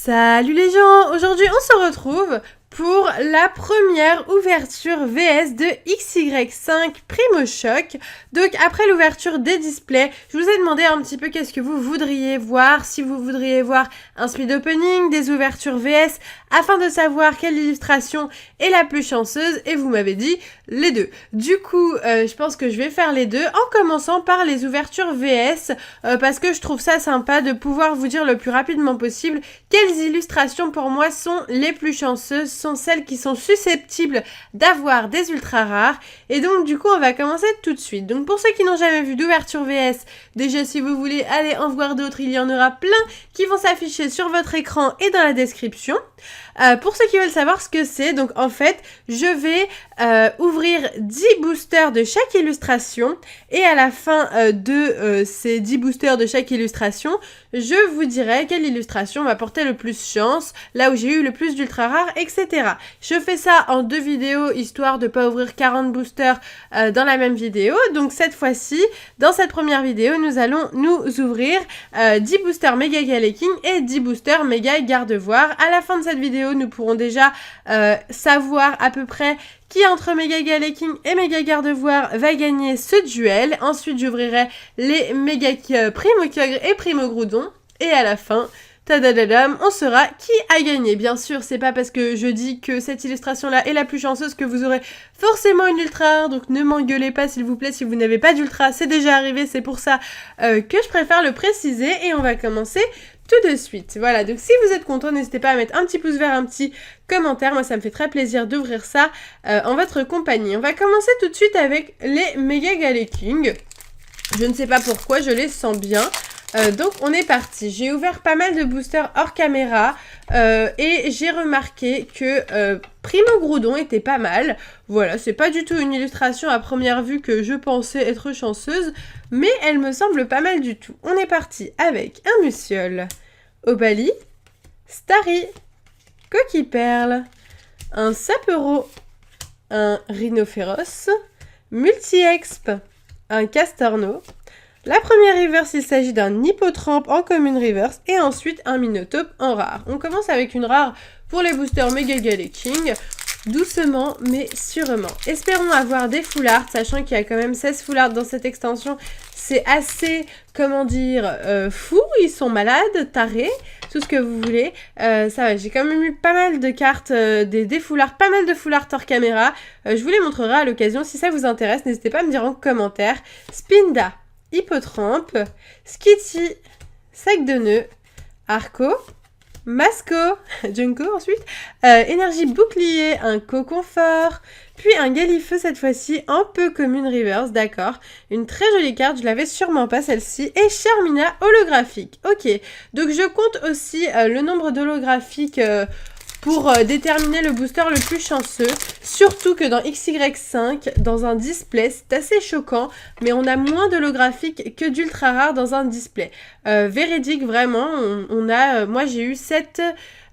Salut les gens, aujourd'hui on se retrouve pour la première ouverture VS de XY5 Primo Choc. Donc après l'ouverture des displays, je vous ai demandé un petit peu qu'est-ce que vous voudriez voir, si vous voudriez voir un speed opening, des ouvertures VS, afin de savoir quelle illustration est la plus chanceuse, et vous m'avez dit les deux. Du coup, je pense que je vais faire les deux, en commençant par les ouvertures VS, parce que je trouve ça sympa de pouvoir vous dire le plus rapidement possible quelles illustrations pour moi sont les plus chanceuses, sont celles qui sont susceptibles d'avoir des ultra rares. Et donc du coup on va commencer tout de suite. Donc pour ceux qui n'ont jamais vu d'ouverture VS, déjà si vous voulez aller en voir d'autres, il y en aura plein qui vont s'afficher sur votre écran et dans la description. Pour ceux qui veulent savoir ce que c'est, donc en fait je vais ouvrir 10 boosters de chaque illustration, et à la fin de ces 10 boosters de chaque illustration, je vous dirai quelle illustration m'a porté le plus chance, là où j'ai eu le plus d'ultra rares, etc. Je fais ça en 2 vidéos, histoire de pas ouvrir 40 boosters dans la même vidéo. Donc cette fois-ci, dans cette première vidéo, nous allons nous ouvrir 10 boosters méga Galeking et 10 boosters méga Gardevoir. À la fin de cette vidéo, nous pourrons déjà savoir à peu près qui entre méga Galeking et méga Gardevoir va gagner ce duel. Ensuite, j'ouvrirai les méga Primo Kyogre et Primo Groudon. Et à la fin, tadadadam, on saura qui a gagné. Bien sûr, c'est pas parce que je dis que cette illustration-là est la plus chanceuse que vous aurez forcément une ultra rare, donc ne m'engueulez pas s'il vous plaît si vous n'avez pas d'ultra, c'est déjà arrivé, c'est pour ça que je préfère le préciser, et on va commencer tout de suite. Voilà, donc si vous êtes content, n'hésitez pas à mettre un petit pouce vert, un petit commentaire, moi ça me fait très plaisir d'ouvrir ça en votre compagnie. On va commencer tout de suite avec les méga Galeking. Je ne sais pas pourquoi, je les sens bien. Donc on est parti. J'ai ouvert pas mal de boosters hors caméra et j'ai remarqué que Primo Groudon était pas mal. Voilà, c'est pas du tout une illustration à première vue que je pensais être chanceuse, mais elle me semble pas mal du tout. On est parti avec un Museole, Obali, Starry, Coquille-Perle, un Sapero, un Rhinophéros, Multi-Exp, un Castorno. La première reverse, il s'agit d'un Hippotrampe en commune reverse, et ensuite un Minotaur en rare. On commence avec une rare pour les boosters méga Galeking, doucement mais sûrement. Espérons avoir des full art, sachant qu'il y a quand même 16 full art dans cette extension. C'est assez, comment dire, fou, ils sont malades, tarés, tout ce que vous voulez. Ça va, j'ai quand même eu pas mal de cartes, des full art, pas mal de full art hors caméra. Je vous les montrerai à l'occasion, si ça vous intéresse, n'hésitez pas à me dire en commentaire. Spinda, Hippotrampe, Skitty, Sac de nœud, Arco, Masco, Junko ensuite, Énergie Bouclier, un Coconfort, puis un Galifeu cette fois-ci en peu commune reverse, d'accord. Une très jolie carte, je l'avais sûrement pas celle-ci, et Charmina holographique. Ok, donc je compte aussi le nombre d'holographiques pour déterminer le booster le plus chanceux, surtout que dans XY5, dans un display, c'est assez choquant, mais on a moins d'holographiques que d'ultra rares dans un display. Véridique, vraiment, on a, moi j'ai eu 7,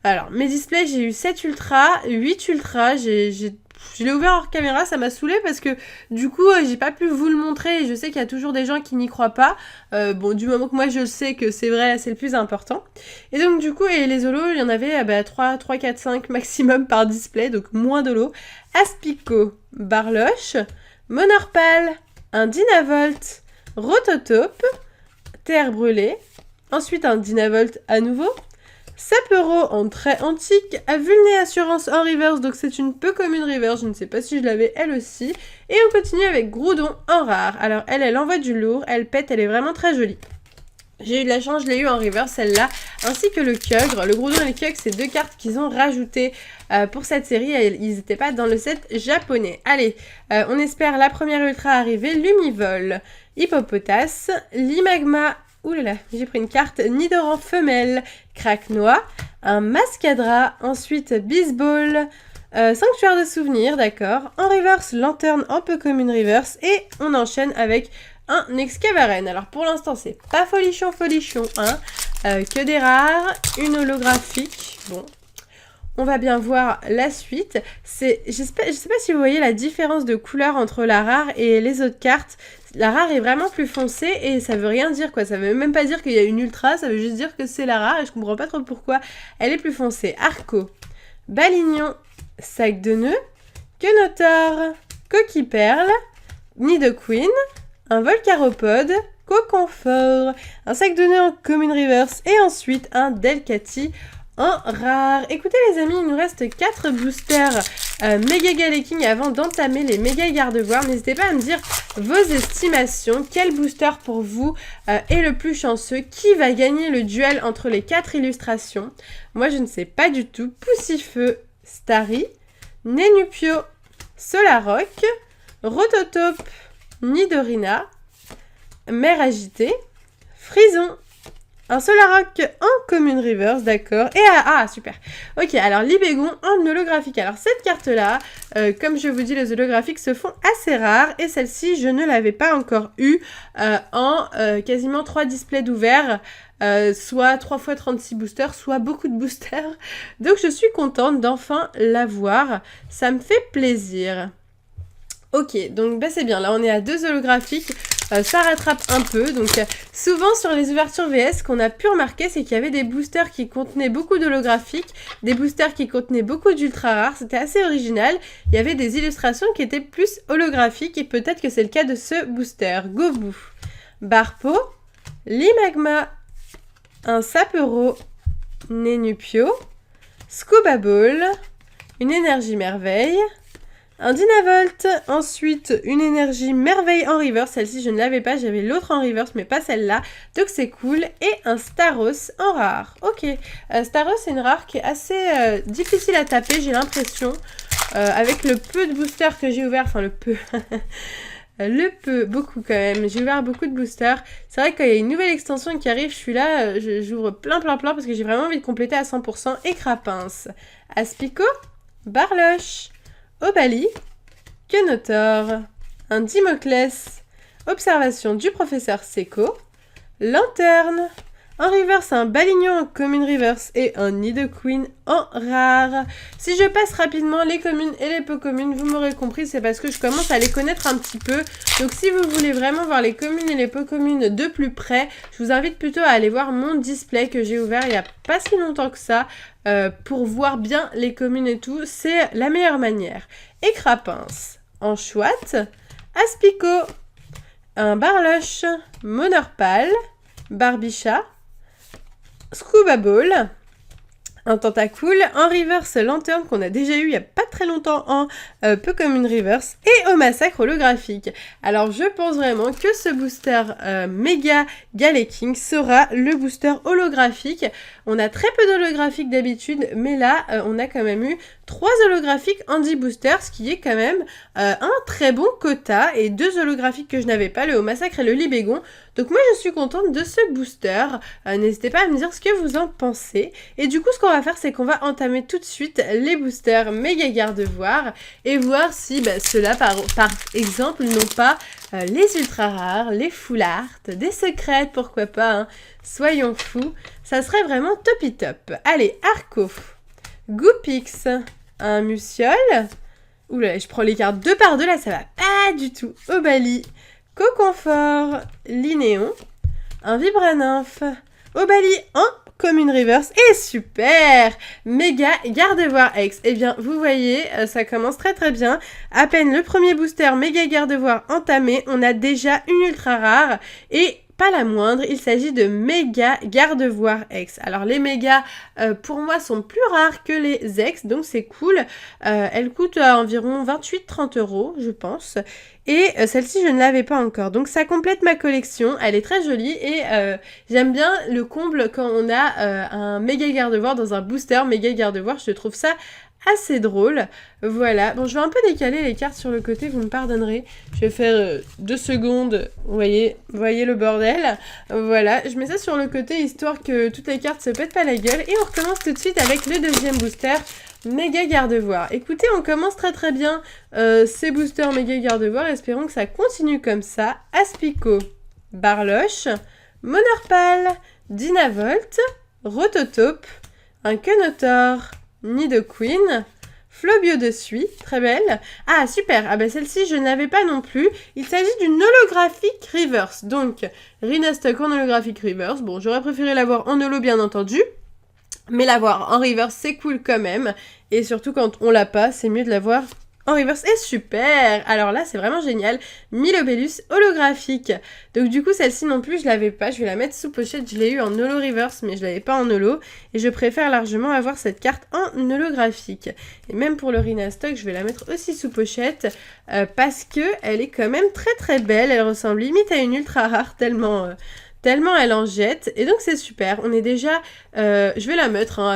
alors mes displays, j'ai eu 7 ultras, 8 ultras, je l'ai ouvert hors caméra, ça m'a saoulé parce que du coup j'ai pas pu vous le montrer, et je sais qu'il y a toujours des gens qui n'y croient pas. Bon, du moment que moi je le sais que c'est vrai, c'est le plus important. Et donc du coup, et les holos, il y en avait 3, 4, 5 maximum par display, donc moins d'holos. Aspico, Barloche, Monorpal, un Dynavolt, Rototope, Terre brûlée, ensuite un Dynavolt à nouveau, Sapero en trait antique, Vulné Assurance en reverse, donc c'est une peu commune reverse, je ne sais pas si je l'avais elle aussi. Et on continue avec Groudon en rare. Alors elle envoie du lourd, elle pète, elle est vraiment très jolie. J'ai eu de la chance, je l'ai eu en reverse celle-là, ainsi que le Kyogre. Le Groudon et le Kyogre, c'est 2 cartes qu'ils ont rajoutées pour cette série, ils n'étaient pas dans le set japonais. Allez, on espère la première ultra arrivée, Lumivol, Hippopotas, Limagma. Ouh là là, j'ai pris une carte Nidoran femelle, Craquenois, un Mascadra, ensuite Bisball, Sanctuaire de souvenirs, d'accord. En reverse, Lanterne en peu commune reverse, et on enchaîne avec un Excavaren. Alors pour l'instant, c'est pas folichon, hein, que des rares, une holographique, bon. on va bien voir la suite. Je sais pas si vous voyez la différence de couleur entre la rare et les autres cartes. La rare est vraiment plus foncée et ça veut rien dire quoi. Ça veut même pas dire qu'il y a une ultra, ça veut juste dire que c'est la rare et je comprends pas trop pourquoi elle est plus foncée. Arco, Balignon, Sac de nœuds, Quenotor, Coquille perle, Nidoqueen, un Volcaropode, Coconfort, un Sac de nœuds en commune reverse et ensuite un Delcatty en rare. Écoutez les amis, il nous reste 4 boosters méga Galaking avant d'entamer les méga garde-voir. N'hésitez pas à me dire vos estimations. Quel booster pour vous est le plus chanceux? Qui va gagner le duel entre les 4 illustrations? Moi je ne sais pas du tout. Poussifeu, Starry, Nénupio, Solaroc, Rototope, Nidorina, Mer agitée, Frison, un Solaroc en commune reverse, d'accord. Et super. Ok, alors Libégon en holographique. Alors cette carte-là, comme je vous dis, les holographiques se font assez rares. Et celle-ci, je ne l'avais pas encore eue en quasiment 3 displays d'ouvert. Soit 3 x 36 boosters, soit beaucoup de boosters. Donc je suis contente d'enfin l'avoir. Ça me fait plaisir. Ok, donc c'est bien. Là, on est à 2 holographiques. Ça rattrape un peu. Donc, souvent sur les ouvertures VS, ce qu'on a pu remarquer, c'est qu'il y avait des boosters qui contenaient beaucoup d'holographiques, des boosters qui contenaient beaucoup d'ultra rares. C'était assez original. Il y avait des illustrations qui étaient plus holographiques et peut-être que c'est le cas de ce booster. Gobu, Barpo, Limagma, un Sapero, Nénupio, Scuba Ball, une énergie merveille, un Dynavolt, ensuite une énergie merveille en reverse, celle-ci je ne l'avais pas, j'avais l'autre en reverse mais pas celle-là, donc c'est cool, et un Staros en rare. Ok, Staros c'est une rare qui est assez difficile à taper, j'ai l'impression, avec le peu de boosters que j'ai ouvert, enfin le peu... beaucoup quand même. J'ai ouvert beaucoup de boosters. C'est vrai que quand il y a une nouvelle extension qui arrive, je suis là, j'ouvre plein parce que j'ai vraiment envie de compléter à 100%. Et Crapince, Aspico, Barloche, Obali, Quenotor, un Dimoclès, Observation du professeur Seco, Lanterne, en reverse un Balignon en commune reverse et un Nidoqueen en rare. Si je passe rapidement les communes et les peu communes, vous m'aurez compris, c'est parce que je commence à les connaître un petit peu. Donc si vous voulez vraiment voir les communes et les peu communes de plus près, je vous invite plutôt à aller voir mon display que j'ai ouvert il n'y a pas si longtemps que ça. Pour voir bien les communes et tout, c'est la meilleure manière. Et Crapince, en chouette, Aspico, un Barloche, Monorpal, Barbicha, Scuba Ball, un Tentacool, en reverse Lanterne qu'on a déjà eu il n'y a pas très longtemps en peu commune reverse, et au massacre holographique. Alors je pense vraiment que ce booster méga Galaking sera le booster holographique. On a très peu d'holographiques d'habitude, mais là on a quand même eu 3 holographiques en 10 boosters, ce qui est quand même un très bon quota, et 2 holographiques que je n'avais pas, le Haut Massacre et le Libégon. Donc moi je suis contente de ce booster. N'hésitez pas à me dire ce que vous en pensez. Et du coup ce qu'on va faire, c'est qu'on va entamer tout de suite les boosters méga garde-voir et voir si ceux-là par exemple n'ont pas les ultra rares, les full art, des secrètes, pourquoi pas, hein. Soyons fous, ça serait vraiment topi top. Allez, Arco, Goopix, un Muciole, oula, je prends les cartes 2 par 2 là, ça va pas du tout. Obali, Coconfort, Linéon, un Vibranymphe, Obali en commune reverse, et super, méga garde-voir X. Eh bien, vous voyez, ça commence très très bien. À peine le premier booster méga garde-voir entamé, on a déjà une ultra rare, et pas la moindre, il s'agit de méga garde-voir X. Alors les méga pour moi sont plus rares que les X, donc c'est cool. Elles coûtent environ 28-30 €, je pense. Et celle-ci je ne l'avais pas encore, donc ça complète ma collection. Elle est très jolie et j'aime bien le comble quand on a un méga garde-voir dans un booster méga garde-voir. Je trouve ça assez drôle. Voilà, bon je vais un peu décaler les cartes sur le côté, vous me pardonnerez, je vais faire 2 secondes, vous voyez le bordel. Voilà, je mets ça sur le côté histoire que toutes les cartes se pètent pas la gueule, et on recommence tout de suite avec le deuxième booster méga garde-voir. Écoutez, on commence très très bien ces boosters méga garde-voir, espérons que ça continue comme ça. Aspico, Barloche, Monorpal, Dynavolt, Rototope, un Quenotor, Nidoqueen, Flobio de Suie, très belle. Ah, super. Ah ben celle-ci, je ne l'avais pas non plus. Il s'agit d'une holographique reverse. Donc, Rhinastock en holographique reverse. Bon, j'aurais préféré l'avoir en holo, bien entendu. Mais l'avoir en reverse, c'est cool quand même. Et surtout, quand on l'a pas, c'est mieux de l'avoir en reverse. Et super! Alors là, c'est vraiment génial. Milobellus holographique. Donc du coup, celle-ci non plus, je l'avais pas. Je vais la mettre sous pochette. Je l'ai eu en holo reverse, mais je l'avais pas en holo. Et je préfère largement avoir cette carte en holographique. Et même pour le Rhinastock, je vais la mettre aussi sous pochette. Parce que elle est quand même très très belle. Elle ressemble limite à une ultra rare, tellement elle en jette. Et donc c'est super. On est déjà... je vais la mettre hein,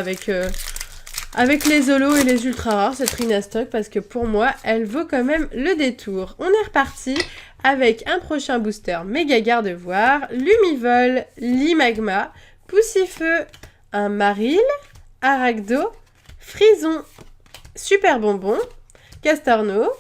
avec les holos et les ultra rares, cette Rhinastock, parce que pour moi, elle vaut quand même le détour. On est reparti avec un prochain booster méga gardevoir, Lumivol, Limagma, Poussifeu, un Maril, Aragdo, Frison, Super Bonbon, Castorno,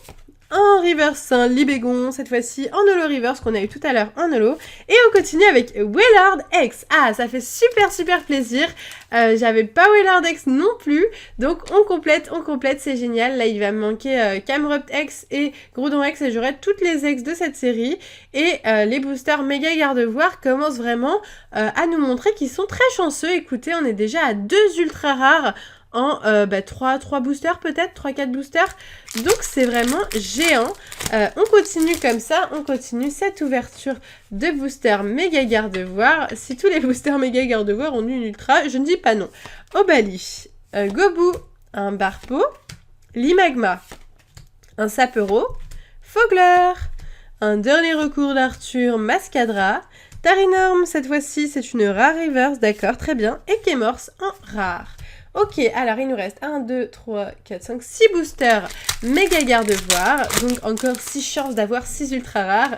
en reverse un Libégon, cette fois-ci en holo reverse qu'on a eu tout à l'heure en holo. Et on continue avec Wailord X. Ah, ça fait super plaisir. J'avais pas Wailord X non plus. Donc on complète, c'est génial. Là, il va me manquer Camerupt X et Groudon X et j'aurai toutes les X de cette série. Et les boosters méga gardevoir commencent vraiment à nous montrer qu'ils sont très chanceux. Écoutez, on est déjà à 2 ultra rares en 3 boosters peut-être, 3-4 boosters. Donc c'est vraiment géant. On continue comme ça, on continue cette ouverture de boosters méga gardevoir. Si tous les boosters méga gardevoir ont une ultra, je ne dis pas non. Obali, Gobu, un Barpo, Limagma, un Sapero, Fogler, un dernier recours d'Arthur, Mascadra, Tarinorm, cette fois-ci c'est une rare reverse, d'accord, très bien, et Kémorse en rare. Ok, alors il nous reste 1, 2, 3, 4, 5, 6 boosters méga gardevoir. Donc encore 6 chances d'avoir 6 ultra rares.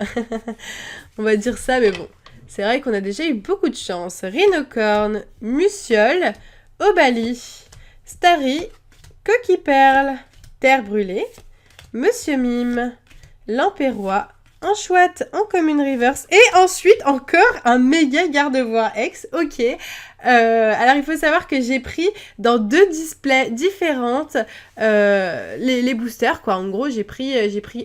On va dire ça, mais bon. C'est vrai qu'on a déjà eu beaucoup de chance. Rhinocorn, Muciole, Obali, Starry, Coquille Perle, Terre Brûlée, Monsieur Mime, Lampérois, Anchouette en commune reverse. Et ensuite encore un méga gardevoir X. Ok. Alors il faut savoir que j'ai pris dans 2 displays différentes les boosters quoi. En gros j'ai pris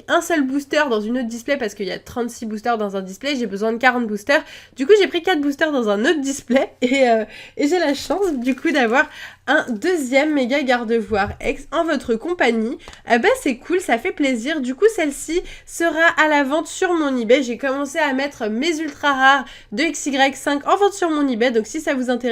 un seul booster dans une autre display parce qu'il y a 36 boosters dans un display, j'ai besoin de 40 boosters. Du coup j'ai pris 4 boosters dans un autre display et j'ai la chance du coup d'avoir un deuxième méga gardevoir X en votre compagnie. C'est cool, ça fait plaisir. Du coup celle-ci sera à la vente sur mon eBay. J'ai commencé à mettre mes ultra rares de XY5 en vente sur mon eBay. Donc si ça vous intéresse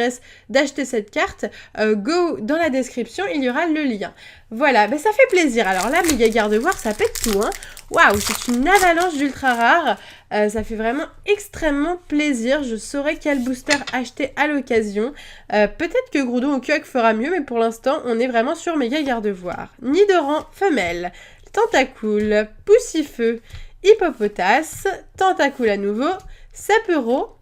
d'acheter cette carte, go dans la description, il y aura le lien. Voilà, ça fait plaisir. Alors là, méga gardevoir, ça pète tout, hein. Waouh, c'est une avalanche d'ultra rares. Ça fait vraiment extrêmement plaisir. Je saurai quel booster acheter à l'occasion. Peut-être que Groudon ou Kyogre fera mieux, mais pour l'instant, on est vraiment sur méga gardevoir. Nidoran femelle, Tentacool, Poussifeu, Hippopotas, Tentacool à nouveau, Sapero.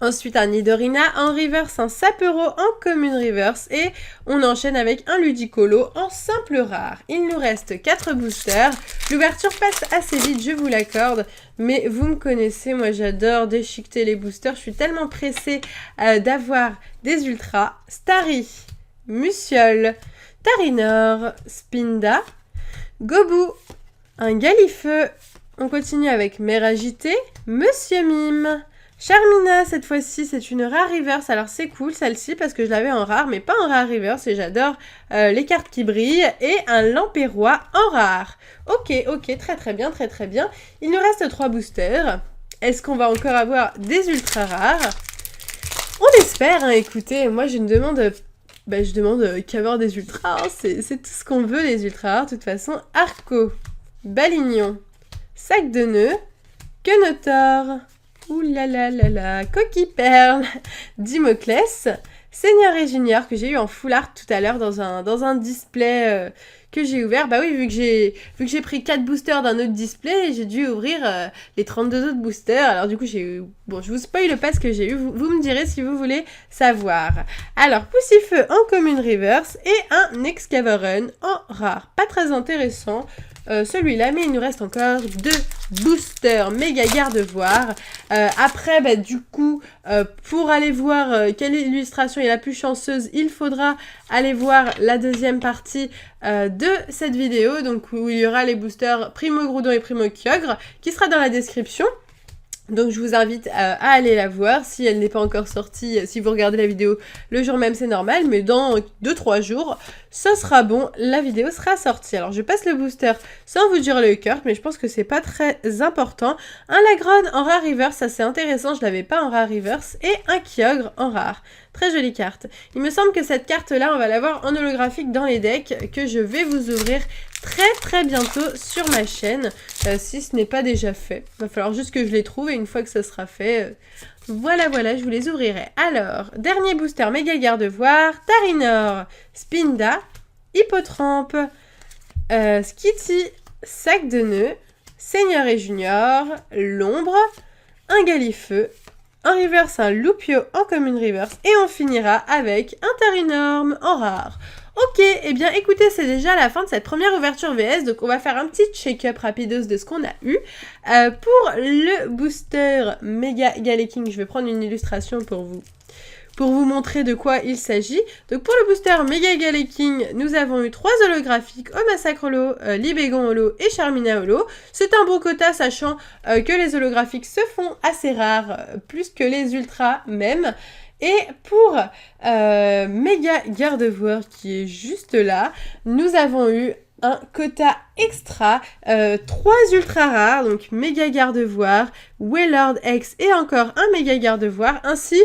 Ensuite, un Nidorina en reverse, un Sapero en commune reverse et on enchaîne avec un Ludicolo en simple rare. Il nous reste 4 boosters. L'ouverture passe assez vite, je vous l'accorde, mais vous me connaissez, moi j'adore déchiqueter les boosters. Je suis tellement pressée d'avoir des ultras. Starry, Muciole, Tarinor, Spinda, Gobu, un Galifeu. On continue avec Mère Agitée, Monsieur Mime, Charmina, cette fois-ci, c'est une rare reverse. Alors, c'est cool, celle-ci, parce que je l'avais en rare, mais pas en rare reverse, et j'adore les cartes qui brillent. Et un Lampérois en rare. Ok, très bien. Il nous reste 3 boosters. Est-ce qu'on va encore avoir des ultra rares? On espère, hein, écoutez, moi, je demande qu'avoir des ultra rares. C'est tout ce qu'on veut, les ultra rares. De toute façon, Arco, Balignon, Sac de nœuds, Quenotor... Ouh là là, Coquille Perle, Dimoclès, Seigneur et Junior que j'ai eu en full art tout à l'heure dans un display que j'ai ouvert. Bah oui, vu que j'ai pris 4 boosters d'un autre display, j'ai dû ouvrir les 32 autres boosters. Alors du coup, j'ai eu... Bon, je vous spoil pas ce que j'ai eu, vous me direz si vous voulez savoir. Alors, Poussifeu en commune reverse et un Excavaron en rare. Pas très intéressant. celui-là, mais il nous reste encore 2 boosters méga gardevoir. Après, du coup, pour aller voir quelle illustration est la plus chanceuse, il faudra aller voir la deuxième partie de cette vidéo, donc où il y aura les boosters Primo Groudon et Primo Kyogre, qui sera dans la description. Donc je vous invite à aller la voir si elle n'est pas encore sortie. Si vous regardez la vidéo le jour même, c'est normal, mais dans 2-3 jours, ça sera bon, la vidéo sera sortie. Alors je passe le booster sans vous dire le cœur, mais je pense que c'est pas très important. Un Lagron en rare reverse, ça c'est intéressant, je l'avais pas en rare reverse, et un Kyogre en rare. Très jolie carte. Il me semble que cette carte-là, on va l'avoir en holographique dans les decks, que je vais vous ouvrir très bientôt sur ma chaîne, si ce n'est pas déjà fait. Il va falloir juste que je les trouve et une fois que ça sera fait, voilà, je vous les ouvrirai. Alors, dernier booster méga gardevoir, Tarinor, Spinda, Hippotrampe, Skitty, Sac de nœuds, Seigneur et Junior, L'ombre, un Galifeu, en reverse un Loupio en commune reverse et on finira avec un Tarinorm en rare. Ok, eh bien écoutez, c'est déjà la fin de cette première ouverture VS, donc on va faire un petit check-up rapidos de ce qu'on a eu. Pour le booster Mega Galaking, je vais prendre une illustration pour vous montrer de quoi il s'agit. Donc pour le booster Mega Galaking, nous avons eu 3 holographiques, Omasacre Holo, Libégon Holo et Charmina Holo. C'est un bon quota, sachant que les holographiques se font assez rares, plus que les ultras même. Et pour Méga Gardevoir qui est juste là, nous avons eu un quota extra, 3 ultra rares, donc Méga Gardevoir, Wailord X et encore un Méga Gardevoir, ainsi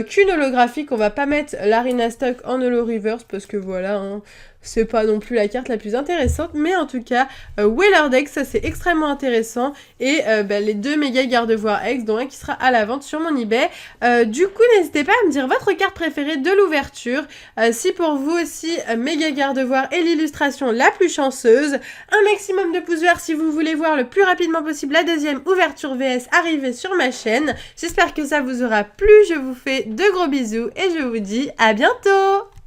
qu'une holographique. On va pas mettre l'Arena Stock en holo reverse parce que voilà, hein, c'est pas non plus la carte la plus intéressante, mais en tout cas, Wailord X, ça c'est extrêmement intéressant, et les 2 Méga Gardevoir X, dont un qui sera à la vente sur mon eBay. Du coup, n'hésitez pas à me dire votre carte préférée de l'ouverture, si pour vous aussi, Méga Gardevoir est l'illustration la plus chanceuse. Un maximum de pouces verts si vous voulez voir le plus rapidement possible la deuxième ouverture VS arriver sur ma chaîne. J'espère que ça vous aura plu, je vous fais de gros bisous, et je vous dis à bientôt!